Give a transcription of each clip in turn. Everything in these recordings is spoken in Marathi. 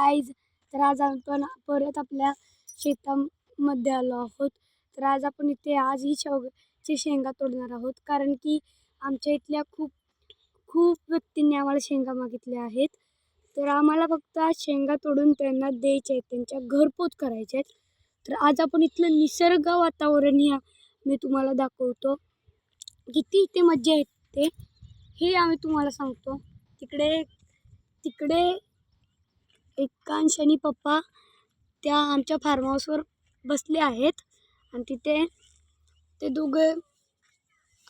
गाईज, तर आज आपण परत आपल्या शेतामध्ये आलो आहोत. तर आज आपण इथे ही शेवग्याची शेंगा तोडणार आहोत, कारण की आमच्या इथल्या खूप व्यक्तींनी आम्हाला शेंगा मागितल्या आहेत. तर आम्हाला फक्त आज शेंगा तोडून त्यांना द्यायचे आहेत, त्यांच्या घरपोच करायचे आहेत. तर आज आपण इथलं निसर्ग वातावरण मी तुम्हाला दाखवतो. किती इथे मज्जा येते हे आम्ही तुम्हाला सांगतो. तिकडे एकांश आणि पप्पा त्या आमच्या फार्म हाऊसवर बसले आहेत आणि तिथे ते दोघे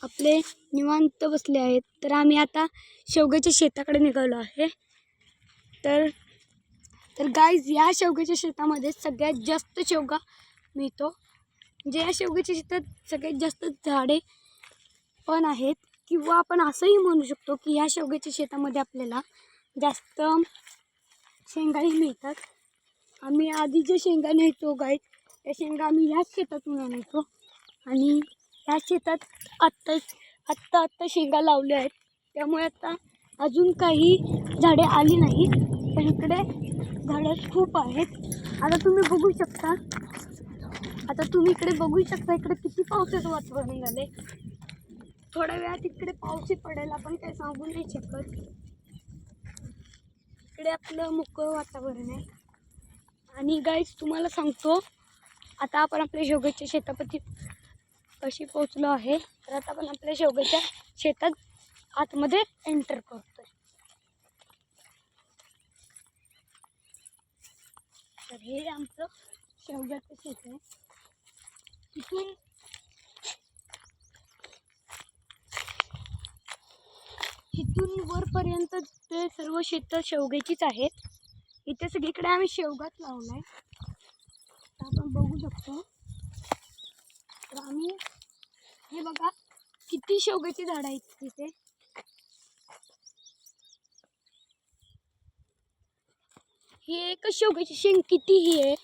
आपले निवांत बसले आहेत. तर आम्ही आता शेवग्याच्या शेताकडे निघालो आहे. तर गाईज, या शेवग्याच्या शेतामध्ये सगळ्यात जास्त शेवगा मिळतो. म्हणजे या शेवग्याच्या शेतात सगळ्यात जास्त झाडे पण आहेत, किंवा आपण असंही म्हणू शकतो की या शेवग्याच्या शेतामध्ये आपल्याला जास्त शेंगाही मिळतात. आम्ही आधी जे शेंगा न्यायचो गाईज, त्या शेंगा आम्ही ह्याच शेतातून आणायचो. आणि ह्या शेतात आत्ता शेंगा लावल्या आहेत, त्यामुळे आता अजून काही झाडे आली नाहीत, पण इकडे झाडं खूप आहेत. आता तुम्ही इकडे बघू शकता इकडे किती पावसाचं वातावरण झाले. थोड्या वेळात इकडे पाऊसही पडेल, आपण काही सांगू नाही शकत. इकडे आपलं मोकळं वातावरण आहे. आणि गाईज, तुम्हाला सांगतो, आता आपण आपल्या शेवग्याच्या शेतापाशी कशी पोचलो आहे. तर आता आपण आपल्या शेवग्याच्या शेतात आतमध्ये एंटर करतोय. तर हे आमचं शेवग्याचं शेत आहे. इथून वरपर्यंत ते सर्व शेतं शेवग्याचीच आहेत. इथे सगळीकडे आम्ही शेवगाच लावलाय, तर आपण बघू शकतो. तर आम्ही हे बघा किती शेवग्याची झाडं आहेत तिथे. ही एकच शेवग्याची शेंग कितीही आहे.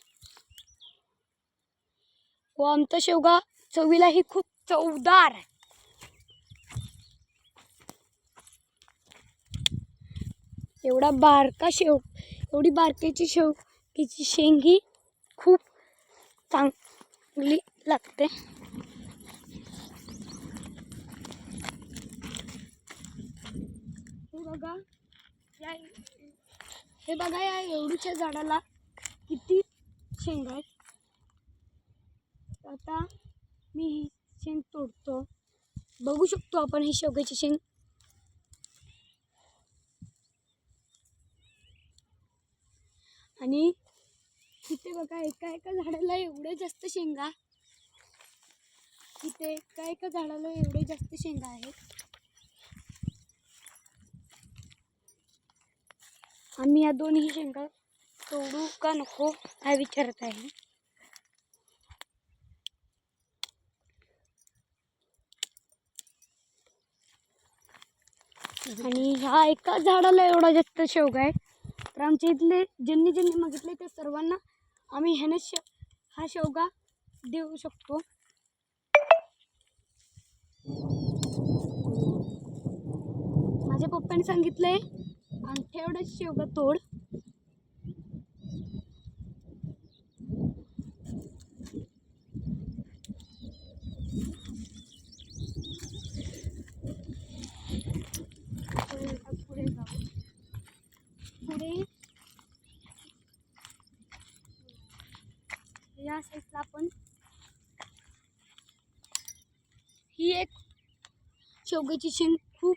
व आमचा शेवगा चवीलाही खूप चवदार आहे. एवढी बारकाची शेवग्याची शेंग ही खूप चांगली लागते. हे बघा या एवढीच्या झाडाला किती शेंगा आहेत. आता मी ही शेंग तोडतो. बघू शकतो आपण ही शेवग्याची शेंग. आणि इथे बघा एका झाडाला एवढे जास्त शेंगा. इथे एका झाडाला एवढे जास्त शेंगा आहेत. आम्ही या दोन्ही शेंगा तोडू का नको हा विचारत आहे. आणि ह्या एका झाडाला एवढा जास्त शेवगा आहे. तर आमच्या इथले ज्यांनी मागितले त्या सर्वांना आम्ही हा शेवगा देऊ शकतो. माझ्या पप्पाने सांगितलंय अंगठ्या एवढंच शेवगा तोड. पुढे या साईडला आपण ही एक शेवग्याची शेंग खूप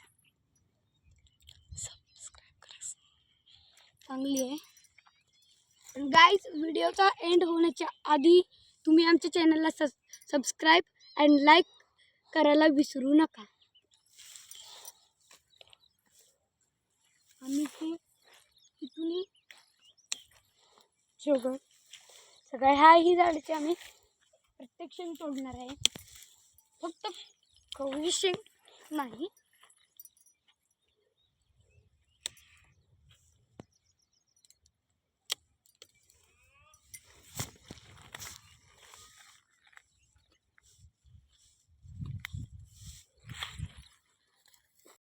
चांगली आहे. पण गाईज, व्हिडिओचा एंड होण्याच्या आधी तुम्ही आमच्या चॅनलला सबस्क्राईब अँड लाईक करायला विसरू नका. आम्ही इथून शेवगा सगळ्या ह्याही झाडाची आम्ही प्रत्येक शेंग तोडणार आहे. फक्त कवळी शेंग नाही.